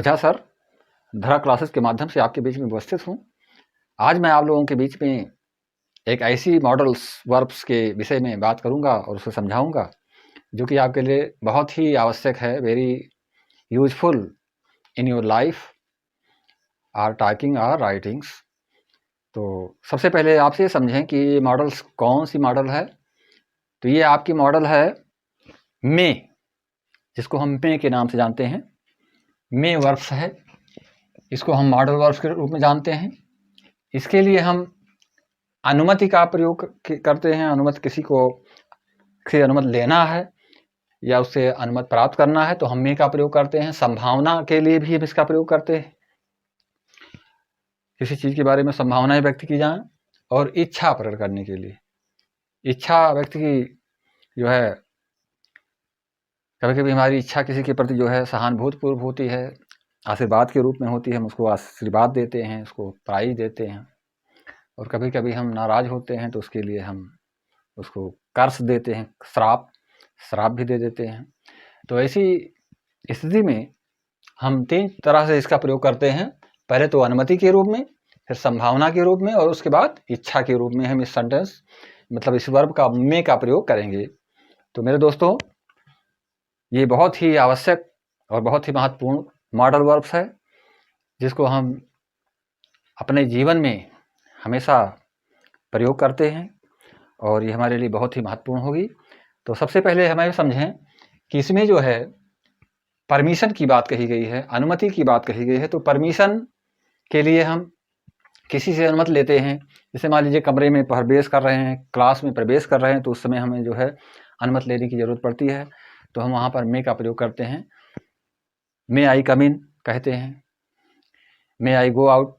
ओझा sir धरा classes के माध्यम से आपके बीच में उपस्थित हूँ। आज मैं आप लोगों के बीच में एक ऐसी मॉडल्स वर्ब्स के विषय में बात करूँगा और उसे समझाऊँगा जो कि आपके लिए बहुत ही आवश्यक है, very useful in your life or talking or writings. तो सबसे पहले आपसे समझें कि ये मॉडल्स कौन सी मॉडल है। तो ये आपकी मॉडल है मे, जिसको हम मे के नाम से जानते हैं। मे वर्ब्स है, इसको हम मॉडल वर्ब्स के रूप में जानते हैं। इसके लिए हम अनुमति का प्रयोग करते हैं। अनुमति किसी को से अनुमति लेना है या उससे अनुमति प्राप्त करना है तो हम मे का प्रयोग करते हैं। संभावना के लिए भी हम इसका प्रयोग करते हैं, किसी चीज़ के बारे में संभावनाएं व्यक्त की जाएं। और इच्छा प्रकट करने के लिए, इच्छा व्यक्ति की जो है, कभी कभी हमारी इच्छा किसी के प्रति जो है सहानुभूतिपूर्व होती है, आशीर्वाद के रूप में होती है। हम उसको आशीर्वाद देते हैं, उसको प्राइज देते हैं। और कभी कभी हम नाराज होते हैं तो उसके लिए हम उसको कर्स देते हैं, श्राप भी दे देते हैं। तो ऐसी स्थिति में हम तीन तरह से इसका प्रयोग करते हैं। पहले तो अनुमति के रूप में, फिर संभावना के रूप में और उसके बाद इच्छा के रूप में हम इस सेंटेंस मतलब इस वर्ब का मे का प्रयोग करेंगे। तो मेरे दोस्तों, ये बहुत ही आवश्यक और बहुत ही महत्वपूर्ण मॉडल वर्ब्स है जिसको हम अपने जीवन में हमेशा प्रयोग करते हैं और ये हमारे लिए बहुत ही महत्वपूर्ण होगी। तो सबसे पहले हमें समझें कि इसमें जो है परमिशन की बात कही गई है, अनुमति की बात कही गई है। तो परमिशन के लिए हम किसी से अनुमति लेते हैं। जैसे मान लीजिए कमरे में प्रवेश कर रहे हैं, क्लास में प्रवेश कर रहे हैं, तो उस समय हमें जो है अनुमति लेने की ज़रूरत पड़ती है। तो हम वहाँ पर मे का प्रयोग करते हैं। मे आई कम इन कहते हैं, may I go out,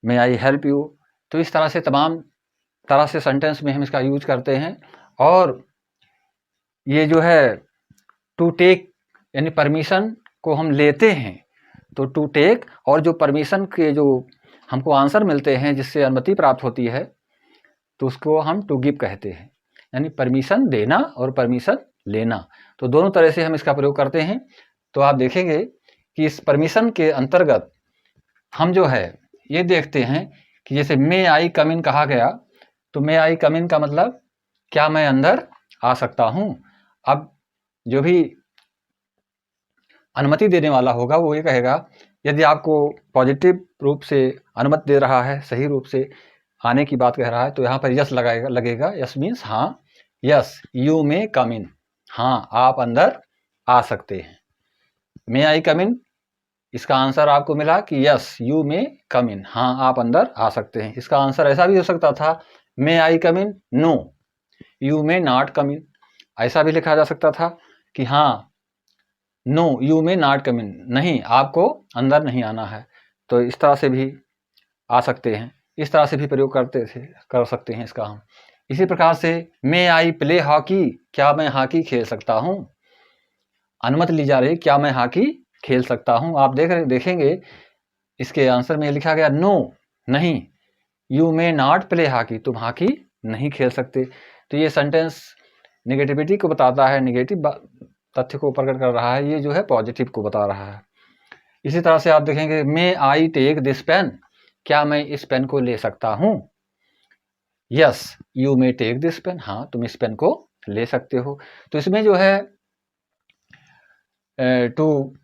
may I help you. तो इस तरह से तमाम तरह से सेंटेंस में हम इसका यूज करते हैं। और ये जो है टू टेक यानी परमिशन को हम लेते हैं। तो टू टेक और जो परमिशन के जो हमको आंसर मिलते हैं, जिससे अनुमति प्राप्त होती है, तो उसको हम टू गिव कहते हैं। यानी परमिशन देना और परमिशन लेना, तो दोनों तरह से हम इसका प्रयोग करते हैं। तो आप देखेंगे कि इस परमिशन के अंतर्गत हम जो है ये देखते हैं कि जैसे मे आई कम इन कहा गया, तो मे आई कम इन का मतलब क्या मैं अंदर आ सकता हूँ। अब जो भी अनुमति देने वाला होगा वो ये कहेगा, यदि आपको पॉजिटिव रूप से अनुमति दे रहा है, सही रूप से आने की बात कह रहा है, तो यहाँ पर यस लगेगा। यस मीन्स हाँ, यस यू मे कम इन, हाँ आप अंदर आ सकते हैं। मे आई कम इन, इसका आंसर आपको मिला कि यस यू मे कम इन, हाँ आप अंदर आ सकते हैं। इसका आंसर ऐसा भी हो सकता था, may I come in, no you may not come in. ऐसा भी लिखा जा सकता था कि हाँ no you may not come in, नहीं आपको अंदर नहीं आना है। तो इस तरह से भी आ सकते हैं, इस तरह से भी प्रयोग कर सकते हैं इसका हम। इसी प्रकार से मे आई प्ले हॉकी, क्या मैं हॉकी खेल सकता हूँ। अनुमति ली जा रही, क्या मैं हॉकी खेल सकता हूँ। आप देखेंगे इसके आंसर में लिखा गया नो, नहीं, you may not play hockey, तुम हॉकी नहीं खेल सकते। तो ये सेंटेंस निगेटिविटी को बताता है, निगेटिव तथ्य को प्रकट कर रहा है, ये जो है पॉजिटिव को बता रहा है। इसी तरह से आप देखेंगे may I take this pen, क्या मैं इस पेन को ले सकता हूँ। Yes you may take this pen, हाँ तुम इस पेन को ले सकते हो। तो इसमें जो है to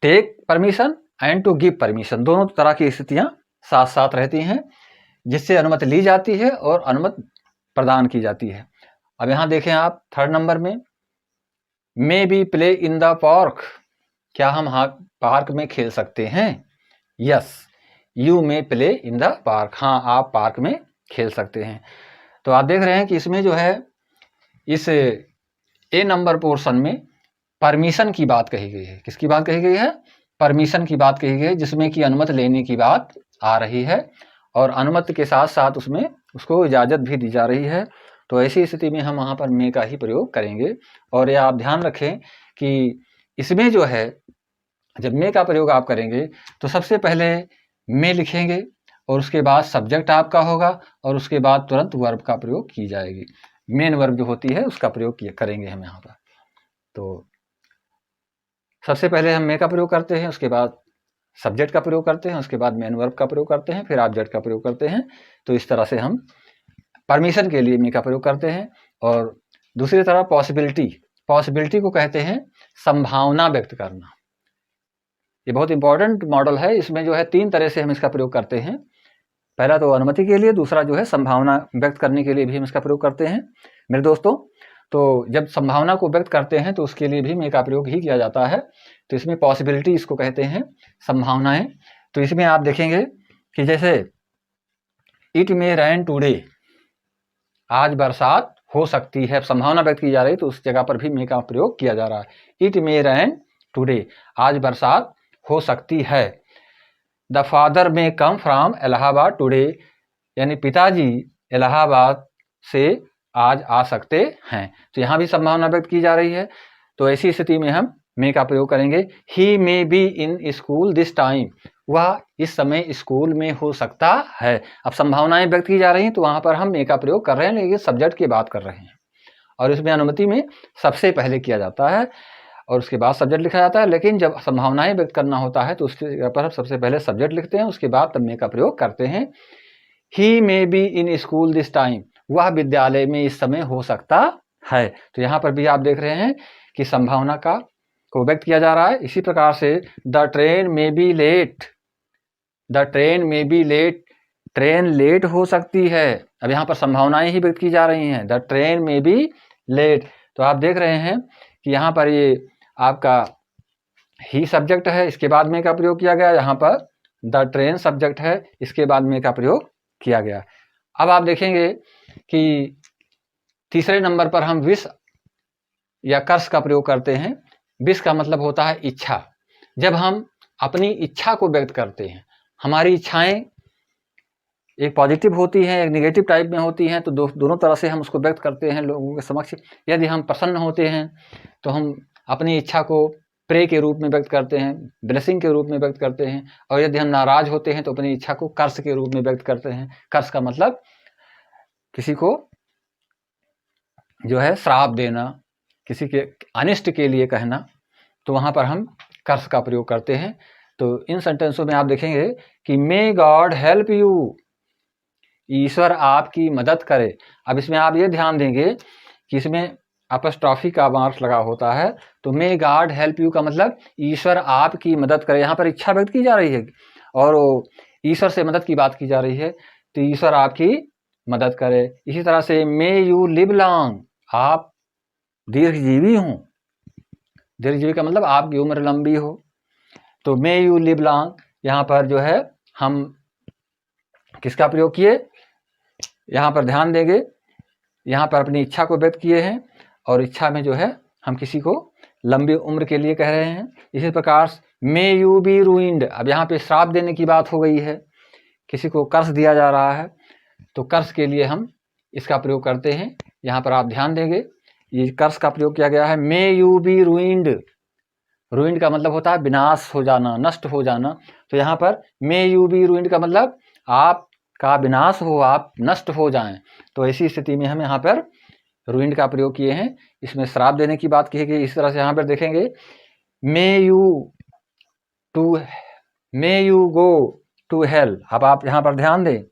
take permission and to give permission, दोनों तरह की स्थितियां साथ साथ रहती हैं, जिससे अनुमति ली जाती है और अनुमति प्रदान की जाती है। अब यहाँ देखें आप थर्ड नंबर में, मे be play in the park, क्या हम पार्क में खेल सकते हैं। Yes you may play in the park, हाँ आप पार्क में खेल सकते हैं। तो आप देख रहे हैं कि इसमें जो है इस ए नंबर पोर्शन में परमिशन की बात कही गई है। किसकी बात कही गई है, परमिशन की बात कही गई है, जिसमें कि अनुमति लेने की बात आ रही है और अनुमति के साथ साथ उसमें उसको इजाज़त भी दी जा रही है। तो ऐसी स्थिति में हम वहाँ पर मे का ही प्रयोग करेंगे। और ये आप ध्यान रखें कि इसमें जो है जब मे का प्रयोग आप करेंगे तो सबसे पहले मे लिखेंगे और उसके बाद सब्जेक्ट आपका होगा और उसके बाद तुरंत वर्ब का प्रयोग की जाएगी। मेन वर्ब जो होती है उसका प्रयोग करेंगे हम यहाँ पर। तो सबसे पहले हम मे का प्रयोग करते हैं, उसके बाद सब्जेक्ट का प्रयोग करते हैं, उसके बाद मेन वर्ब का प्रयोग करते हैं, फिर ऑब्जेक्ट का प्रयोग करते हैं। तो इस तरह से हम परमिशन के लिए मे का प्रयोग करते हैं। और दूसरी तरफ पॉसिबिलिटी को कहते हैं संभावना व्यक्त करना। ये बहुत इंपॉर्टेंट मॉडल है। इसमें जो है 3 तरह से हम इसका प्रयोग करते हैं। पहला तो अनुमति के लिए, दूसरा जो है संभावना व्यक्त करने के लिए भी हम इसका प्रयोग करते हैं मेरे दोस्तों। तो जब संभावना को व्यक्त करते हैं तो उसके लिए भी मे का प्रयोग ही किया जाता है। तो इसमें पॉसिबिलिटी इसको कहते हैं, संभावनाएं। तो इसमें आप देखेंगे कि जैसे इट मे रेन टुडे, आज बरसात हो सकती है, संभावना व्यक्त की जा रही, तो उस जगह पर भी मे का प्रयोग किया जा रहा है। इट मे रेन टुडे, आज बरसात हो सकती है। The father may come from Allahabad today, यानी पिताजी इलाहाबाद से आज आ सकते हैं। तो यहाँ भी संभावना व्यक्त की जा रही है। तो ऐसी स्थिति में हम मे का प्रयोग करेंगे। He may be in school this time, वह इस समय स्कूल में हो सकता है। अब संभावनाएं व्यक्त की जा रही हैं तो वहां पर हम मे का प्रयोग कर रहे हैं, लेकिन सब्जेक्ट की बात कर रहे हैं। और इसमें अनुमति में सबसे पहले किया जाता है और उसके बाद सब्जेक्ट लिखा जाता है। लेकिन जब संभावनाएं व्यक्त करना होता है तो उसके जगह पर हम सबसे पहले सब्जेक्ट लिखते हैं, उसके बाद तब मे का प्रयोग करते हैं। He may be in school this time, वह विद्यालय में इस समय हो सकता है। तो यहाँ पर भी आप देख रहे हैं कि संभावना का को व्यक्त किया जा रहा है। इसी प्रकार से the train may be late, the train may be late, train late हो सकती है। अब यहाँ पर संभावनाएं ही व्यक्त की जा रही हैं। The train may be late, तो आप देख रहे हैं कि यहाँ पर ये आपका ही सब्जेक्ट है, इसके बाद मे का प्रयोग किया गया। यहाँ पर द ट्रेन सब्जेक्ट है, इसके बाद मे का प्रयोग किया गया। अब आप देखेंगे कि तीसरे नंबर पर हम विश या कर्स का प्रयोग करते हैं। विश का मतलब होता है इच्छा। जब हम अपनी इच्छा को व्यक्त करते हैं, हमारी इच्छाएं एक पॉजिटिव होती हैं, एक नेगेटिव टाइप में होती हैं, तो दोनों तरह से हम उसको व्यक्त करते हैं लोगों के समक्ष। यदि हम प्रसन्न होते हैं तो हम अपनी इच्छा को प्रे के रूप में व्यक्त करते हैं, ब्लेसिंग के रूप में व्यक्त करते हैं। और यदि हम नाराज होते हैं तो अपनी इच्छा को कर्स के रूप में व्यक्त करते हैं। कर्स का मतलब किसी को जो है श्राप देना, किसी के अनिष्ट के लिए कहना, तो वहां पर हम कर्स का प्रयोग करते हैं। तो इन सेंटेंसों में आप देखेंगे कि मे गॉड हेल्प यू, ईश्वर आपकी मदद करे। अब इसमें आप ये ध्यान देंगे कि इसमें अपस्ट्रॉफी का मार्क्स लगा होता है। तो मे गॉड हेल्प यू का मतलब ईश्वर आपकी मदद करे। यहाँ पर इच्छा व्यक्त की जा रही है और ईश्वर से मदद की बात की जा रही है, तो ईश्वर आपकी मदद करे। इसी तरह से मे यू लिव लॉन्ग, आप दीर्घजीवी हों। दीर्घजीवी का मतलब आपकी उम्र लंबी हो। तो मे यू लिव लॉन्ग, यहाँ पर जो है हम किसका प्रयोग किए, यहाँ पर ध्यान देंगे, यहाँ पर अपनी इच्छा को व्यक्त किए हैं और इच्छा में जो है हम किसी को लंबी उम्र के लिए कह रहे हैं। इसी प्रकार मे यू बी रूइंड, अब यहाँ पे श्राप देने की बात हो गई है, किसी को कर्ज दिया जा रहा है, तो कर्ज के लिए हम इसका प्रयोग करते हैं। यहाँ पर आप ध्यान देंगे, ये कर्ज का प्रयोग किया गया है। May you B ruined, ruined का मतलब होता है विनाश हो जाना, नष्ट हो जाना। तो यहाँ पर मे यू बी रूइंड का मतलब आपका विनाश हो, आप नष्ट हो जाएं। तो ऐसी स्थिति में हम यहाँ पर रूइंड का प्रयोग किए हैं। इसमें श्राप देने की बात की गई। इस तरह से यहाँ पर देखेंगे may you go to hell, अब आप यहाँ पर ध्यान दें,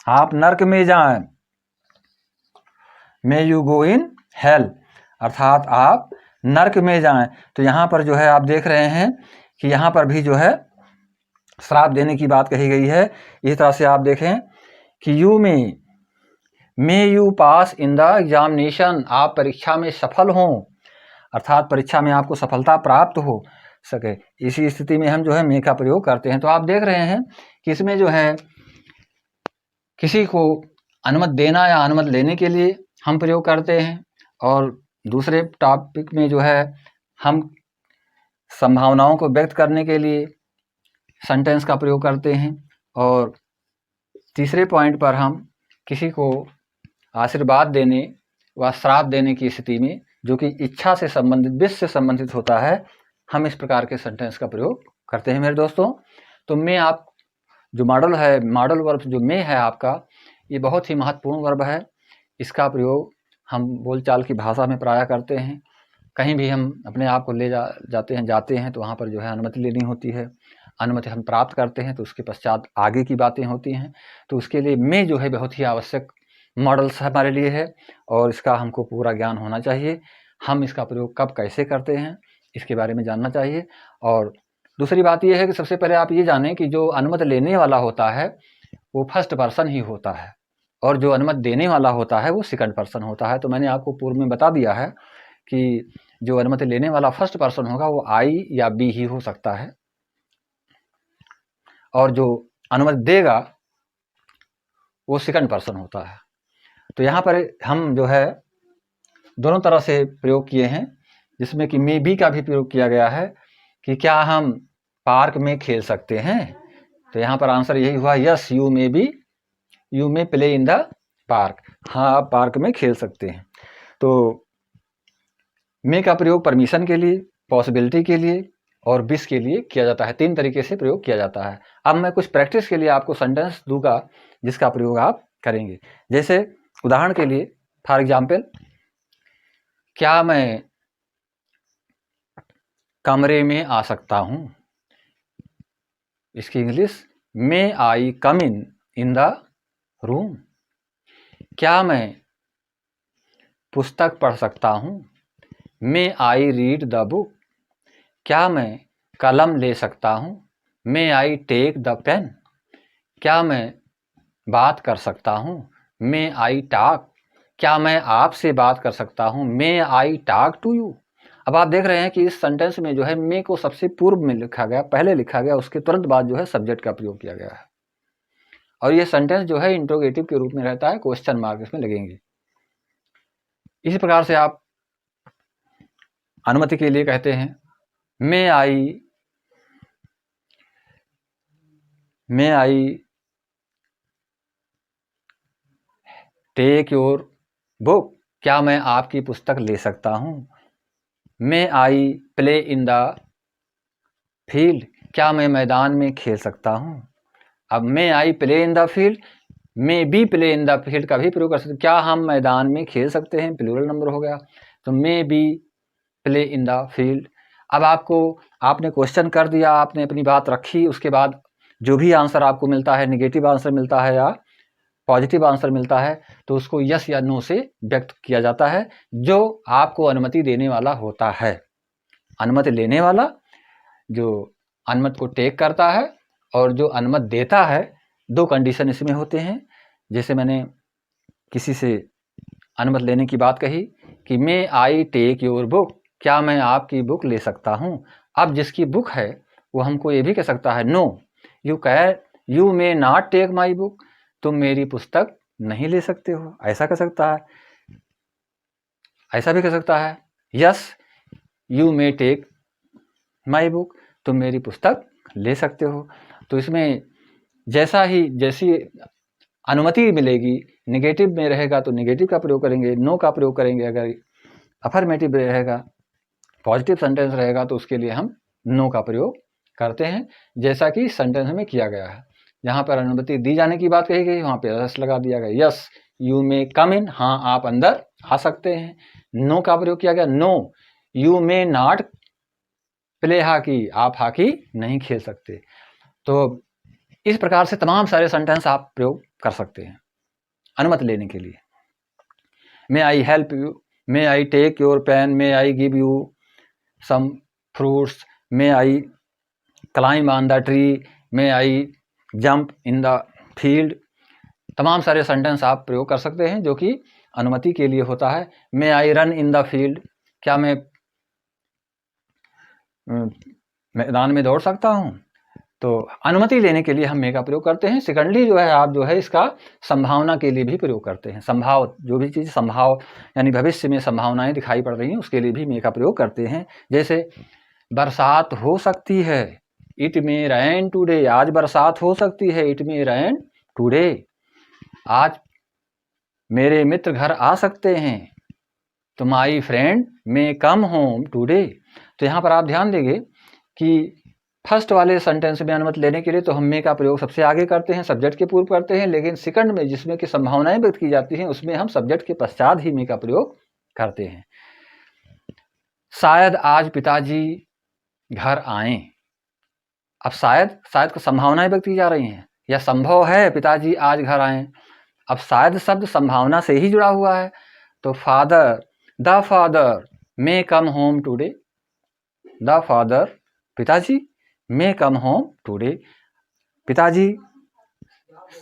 आप नर्क में जाएं। मे यू गो इन हेल, अर्थात आप नर्क में जाएं। तो यहाँ पर जो है आप देख रहे हैं कि यहाँ पर भी जो है श्राप देने की बात कही गई है। इस तरह से आप देखें कि you may you pass in the examination, आप परीक्षा में सफल हों, अर्थात परीक्षा में आपको सफलता प्राप्त हो सके। इसी स्थिति में हम जो है मे का प्रयोग करते हैं। तो आप देख रहे हैं कि इसमें जो है किसी को अनुमति देना या अनुमति लेने के लिए हम प्रयोग करते हैं, और दूसरे टॉपिक में जो है हम संभावनाओं को व्यक्त करने के लिए सेंटेंस का प्रयोग करते हैं, और तीसरे पॉइंट पर हम किसी को आशीर्वाद देने व श्राप देने की स्थिति में, जो कि इच्छा से संबंधित, विश से संबंधित होता है, हम इस प्रकार के सेंटेंस का प्रयोग करते हैं मेरे दोस्तों। तो मे आप जो मॉडल वर्ब जो मे है आपका, ये बहुत ही महत्वपूर्ण वर्ब है। इसका प्रयोग हम बोलचाल की भाषा में प्रायः करते हैं। कहीं भी हम अपने आप को ले जाते हैं तो वहाँ पर जो है अनुमति लेनी होती है। अनुमति हम प्राप्त करते हैं तो उसके पश्चात आगे की बातें होती हैं। तो उसके लिए मैं जो है बहुत ही आवश्यक मॉडल्स हमारे लिए है और इसका हमको पूरा ज्ञान होना चाहिए। हम इसका प्रयोग कब कैसे करते हैं इसके बारे में जानना चाहिए। और दूसरी बात यह है कि सबसे पहले आप ये जानें कि जो अनुमति लेने वाला होता है वो फर्स्ट पर्सन ही होता है और जो अनुमति देने वाला होता है वो सेकंड पर्सन होता है। तो मैंने आपको पूर्व में बता दिया है कि जो अनुमति लेने वाला फर्स्ट पर्सन होगा वो आई या बी ही हो सकता है और जो अनुमति देगा वो सेकंड पर्सन होता है। तो यहाँ पर हम जो है दोनों तरह से प्रयोग किए हैं, जिसमें कि मे बी का भी प्रयोग किया गया है कि क्या हम पार्क में खेल सकते हैं। तो यहाँ पर आंसर यही हुआ, yes you may play in the park. हाँ, आप पार्क में खेल सकते हैं। तो मे का प्रयोग परमिशन के लिए, पॉसिबिलिटी के लिए और विश के लिए किया जाता है। 3 तरीके से प्रयोग किया जाता है। अब मैं कुछ प्रैक्टिस के लिए आपको सेंटेंस दूंगा जिसका प्रयोग आप करेंगे। जैसे उदाहरण के लिए, फॉर एग्जाम्पल, क्या मैं कमरे में आ सकता हूं? इसकी English, may I come in the room. क्या मैं पुस्तक पढ़ सकता हूं? May I read the book. क्या मैं कलम ले सकता हूं? May I take the pen. क्या मैं बात कर सकता हूं? May I talk. क्या मैं आपसे बात कर सकता हूं? May I talk to you. अब आप देख रहे हैं कि इस सेंटेंस में जो है मे को सबसे पूर्व में लिखा गया, पहले लिखा गया, उसके तुरंत बाद जो है सब्जेक्ट का प्रयोग किया गया है। और ये सेंटेंस जो है इंट्रोगेटिव के रूप में रहता है, क्वेश्चन मार्क इसमें लगेंगे। इसी प्रकार से आप अनुमति के लिए कहते हैं, may I take your book. क्या मैं आपकी पुस्तक ले सकता हूं? May I play in the field. क्या मैं मैदान में खेल सकता हूं? अब may I play in the field, may be play in the field का भी प्रयोग कर सकते हैं। क्या हम मैदान में खेल सकते हैं, प्लूरल नंबर हो गया, तो मे be play in the field. अब आपने क्वेश्चन कर दिया, आपने अपनी बात रखी, उसके बाद जो भी आंसर आपको मिलता है, नेगेटिव आंसर मिलता है या पॉजिटिव आंसर मिलता है, तो उसको यस या नो से व्यक्त किया जाता है, जो आपको अनुमति देने वाला होता है। अनुमति लेने वाला जो अनुमति को टेक करता है और जो अनुमति देता है, 2 कंडीशन इसमें होते हैं। जैसे मैंने किसी से अनुमति लेने की बात कही कि मे आई टेक योर बुक। क्या मैं आपकी बुक ले सकता हूं? अब जिसकी बुक है वो हमको ये भी कह सकता है, no you may not take my book. तुम मेरी पुस्तक नहीं ले सकते हो, ऐसा कह सकता है। ऐसा भी कह सकता है, yes you may take my book. तुम मेरी पुस्तक ले सकते हो। तो इसमें जैसी अनुमति मिलेगी, नेगेटिव में रहेगा तो नेगेटिव का प्रयोग करेंगे, नो का प्रयोग करेंगे। अगर अफर्मेटिव रहेगा, पॉजिटिव सेंटेंस रहेगा, तो उसके लिए हम नो का प्रयोग करते हैं, जैसा कि सेंटेंस में किया गया है। जहाँ पर अनुमति दी जाने की बात कही गई, वहाँ पे यस लगा दिया गया, यस यू मे कम इन, हाँ आप अंदर आ सकते हैं। नो का प्रयोग किया गया, no you may not play hockey, आप हॉकी नहीं खेल सकते। तो इस प्रकार से तमाम सारे सेंटेंस आप प्रयोग कर सकते हैं अनुमति लेने के लिए। May I help you, may I take your pen, may I give you some fruits, may I climb on the tree, may I jump in the field. तमाम सारे सेंटेंस आप प्रयोग कर सकते हैं जो कि अनुमति के लिए होता है। May I run in the field, क्या मैं मैदान में दौड़ सकता हूं? तो अनुमति लेने के लिए हम मे का प्रयोग करते हैं। सेकंडली जो है आप जो है इसका संभावना के लिए भी प्रयोग करते हैं। जो भी चीज़ संभाव यानी भविष्य में संभावनाएं दिखाई पड़ रही हैं, उसके लिए भी मे का प्रयोग करते हैं। जैसे बरसात हो सकती है, इट मे रेन टुडे। आज बरसात हो सकती है, इट मे रेन टुडे। आज मेरे मित्र घर आ सकते हैं, तो my friend may come home today. तो यहाँ पर आप ध्यान देंगे कि फर्स्ट वाले सेंटेंस में अनुमति लेने के लिए तो हम मे का प्रयोग सबसे आगे करते हैं, सब्जेक्ट के पूर्व करते हैं, लेकिन सेकंड में जिसमें कि संभावनाएं व्यक्त की जाती हैं, उसमें हम सब्जेक्ट के पश्चात ही मे का प्रयोग करते हैं। शायद आज पिताजी घर आएं। अब शायद को संभावनाएं व्यक्त की जा रही हैं, या संभव है पिताजी आज घर आएं। अब शायद शब्द संभावना से ही जुड़ा हुआ है, तो the father may come home today. The father, पिताजी, मे कम होम टुडे, पिताजी,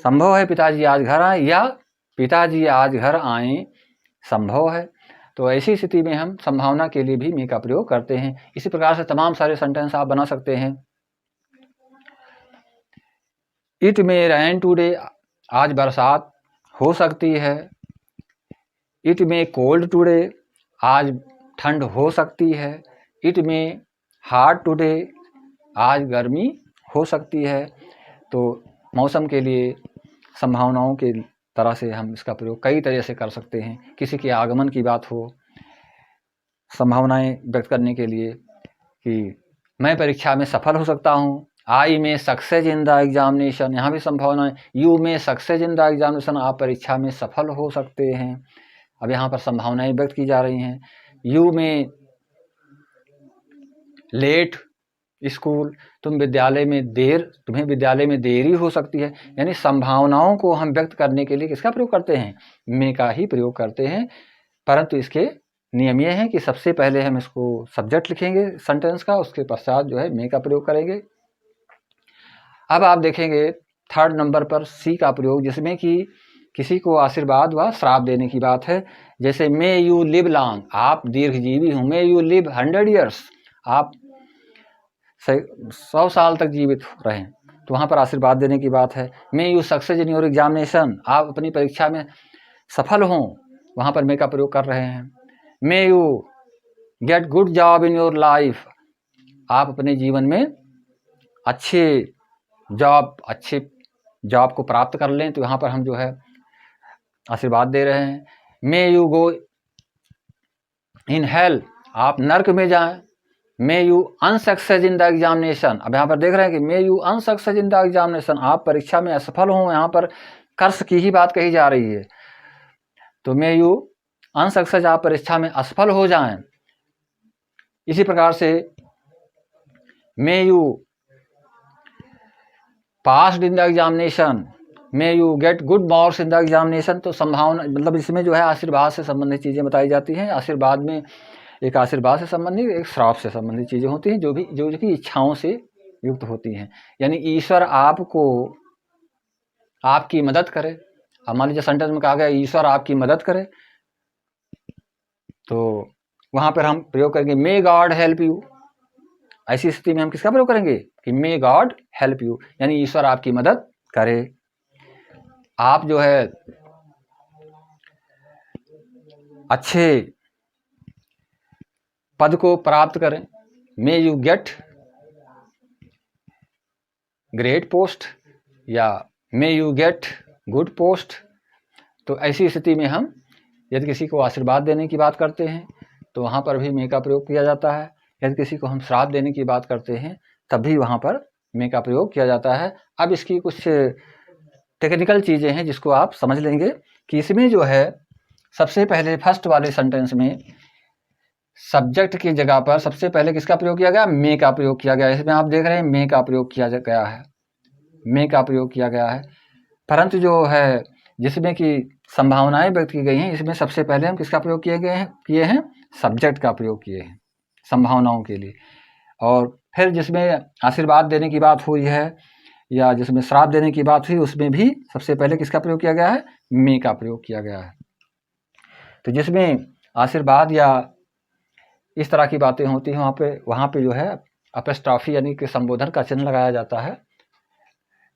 संभव है पिताजी आज घर आए, या पिताजी आज घर आए संभव है। तो ऐसी स्थिति में हम संभावना के लिए भी मे का प्रयोग करते हैं। इसी प्रकार से तमाम सारे सेंटेंस आप बना सकते हैं। इट मे रेन टुडे, आज बरसात हो सकती है। इट मे कोल्ड टुडे, आज ठंड हो सकती है। इट मे हॉट टुडे, आज गर्मी हो सकती है। तो मौसम के लिए संभावनाओं के तरह से हम इसका प्रयोग कई तरह से कर सकते हैं। किसी के आगमन की बात हो, संभावनाएं व्यक्त करने के लिए कि मैं परीक्षा में सफल हो सकता हूँ। आई में सक्सेस इन द एग्जामिनेशन, यहाँ भी संभावनाएं। यू में सक्सेस इन द एग्जामिनेशन, आप परीक्षा में सफल हो सकते हैं। अब यहाँ पर संभावनाएं व्यक्त की जा रही हैं। यू में लेट स्कूल, तुम्हें विद्यालय में देरी हो सकती है। यानी संभावनाओं को हम व्यक्त करने के लिए किसका प्रयोग करते हैं? मे का ही प्रयोग करते हैं। परंतु इसके नियम ये हैं कि सबसे पहले हम इसको सब्जेक्ट लिखेंगे सेंटेंस का, उसके पश्चात जो है मे का प्रयोग करेंगे। अब आप देखेंगे थर्ड नंबर पर सी का प्रयोग, जिसमें कि किसी को आशीर्वाद व श्राप देने की बात है। जैसे मे यू लिव लॉन्ग, आप दीर्घजीवी हों। मे यू लिव 100 ईयर्स, आप 100 साल तक जीवित रहें, तो वहाँ पर आशीर्वाद देने की बात है। May you success in your examination, आप अपनी परीक्षा में सफल हों, वहाँ पर मे का प्रयोग कर रहे हैं। मे you get good job in your life, आप अपने जीवन में अच्छे जॉब को प्राप्त कर लें, तो यहाँ पर हम जो है आशीर्वाद दे रहे हैं। मे यू गो इन हेल, आप नर्क में जाएं। May you unsuccess in the examination, अब यहाँ पर देख रहे हैं कि may you unsuccess in the examination, आप परीक्षा में असफल हों, यहाँ पर कर्स की ही बात कही जा रही है। तो मे यू अनसक्सेस, आप परीक्षा में असफल हो जाएं। इसी प्रकार से may you passed in the examination, may you get good marks in the examination. तो संभावना, मतलब इसमें जो है आशीर्वाद से संबंधित चीज़ें बताई जाती हैं। आशीर्वाद में एक आशीर्वाद से संबंधित, एक श्राप से संबंधित चीज़ें होती हैं, जो कि इच्छाओं से युक्त होती हैं। यानी ईश्वर आपको आपकी मदद करे। अब मान लीजिए सेंटेंस में कहा गया ईश्वर आपकी मदद करे, तो वहाँ पर हम प्रयोग करेंगे मे गॉड हेल्प यू। ऐसी स्थिति में हम किसका प्रयोग करेंगे कि मे गॉड हेल्प यू, यानी ईश्वर आपकी मदद करे, आप जो है अच्छे पद को प्राप्त करें। May you get great post, या may you get good post. तो ऐसी स्थिति में हम यदि किसी को आशीर्वाद देने की बात करते हैं तो वहाँ पर भी मे का प्रयोग किया जाता है। यदि किसी को हम श्राप देने की बात करते हैं तब भी वहाँ पर मे का प्रयोग किया जाता है। अब इसकी कुछ टेक्निकल चीज़ें हैं जिसको आप समझ लेंगे कि इसमें जो है सबसे पहले फर्स्ट वाले सेंटेंस में सब्जेक्ट की जगह पर सबसे पहले किसका प्रयोग किया गया? मे का प्रयोग किया गया। इसमें आप देख रहे हैं मे का प्रयोग किया गया है, मे का प्रयोग किया गया है। परंतु जो है जिसमें कि संभावनाएं व्यक्त की गई हैं, इसमें सबसे पहले हम किसका प्रयोग किए हैं? सब्जेक्ट का प्रयोग किए हैं संभावनाओं के लिए। और फिर जिसमें आशीर्वाद देने की बात हुई है या जिसमें श्राप देने की बात हुई, उसमें भी सबसे पहले किसका प्रयोग किया गया है? मे का प्रयोग किया गया है। तो जिसमें आशीर्वाद या इस तरह की बातें होती हैं वहाँ पे जो है अपोस्ट्रोफी यानी कि संबोधन का चिन्ह लगाया जाता है,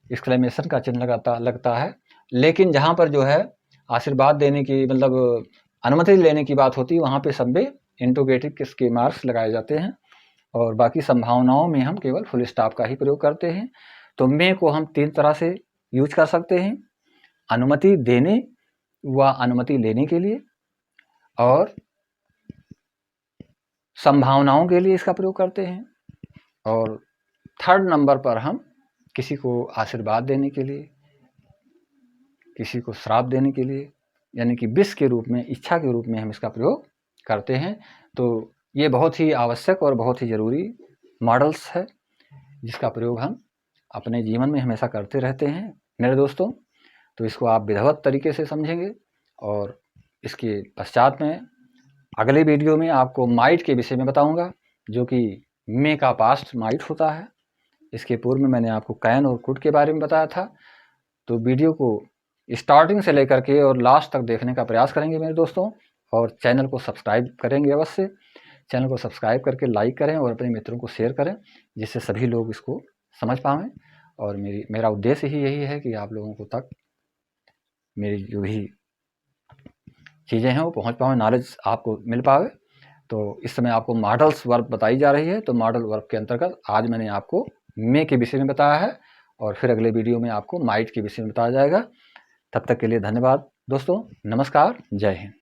एक्सक्लेमेशन का चिन्ह लगता है। लेकिन जहाँ पर जो है आशीर्वाद देने की, मतलब अनुमति लेने की बात होती है, वहाँ पे सब में इंटरोगेटिव के मार्क्स लगाए जाते हैं, और बाकी संभावनाओं में हम केवल फुल स्टॉप का ही प्रयोग करते हैं। तो मे को हम 3 तरह से यूज कर सकते हैं: अनुमति देने व अनुमति लेने के लिए, और संभावनाओं के लिए इसका प्रयोग करते हैं, और थर्ड नंबर पर हम किसी को आशीर्वाद देने के लिए, किसी को श्राप देने के लिए, यानी कि विश के रूप में, इच्छा के रूप में हम इसका प्रयोग करते हैं। तो ये बहुत ही आवश्यक और बहुत ही ज़रूरी मॉडल्स है, जिसका प्रयोग हम अपने जीवन में हमेशा करते रहते हैं मेरे दोस्तों। तो इसको आप विधिवत तरीके से समझेंगे, और इसके पश्चात में अगले वीडियो में आपको माइट के विषय में बताऊंगा, जो कि मे का पास्ट माइट होता है। इसके पूर्व में मैंने आपको कैन और कुड के बारे में बताया था। तो वीडियो को स्टार्टिंग से लेकर के और लास्ट तक देखने का प्रयास करेंगे मेरे दोस्तों, और चैनल को सब्सक्राइब करेंगे अवश्य। चैनल को सब्सक्राइब करके लाइक करें और अपने मित्रों को शेयर करें, जिससे सभी लोग इसको समझ पाएँ। और मेरा उद्देश्य ही यही है कि आप लोगों को तक मेरी जो भी चीज़ें हैं वो पहुंच पाए, नॉलेज आपको मिल पाए। तो इस समय आपको मॉडल्स वर्ब बताई जा रही है। तो मॉडल वर्ब के अंतर्गत आज मैंने आपको मे के विषय में बताया है, और फिर अगले वीडियो में आपको माइट के विषय में बताया जाएगा। तब तक के लिए धन्यवाद दोस्तों, नमस्कार, जय हिंद।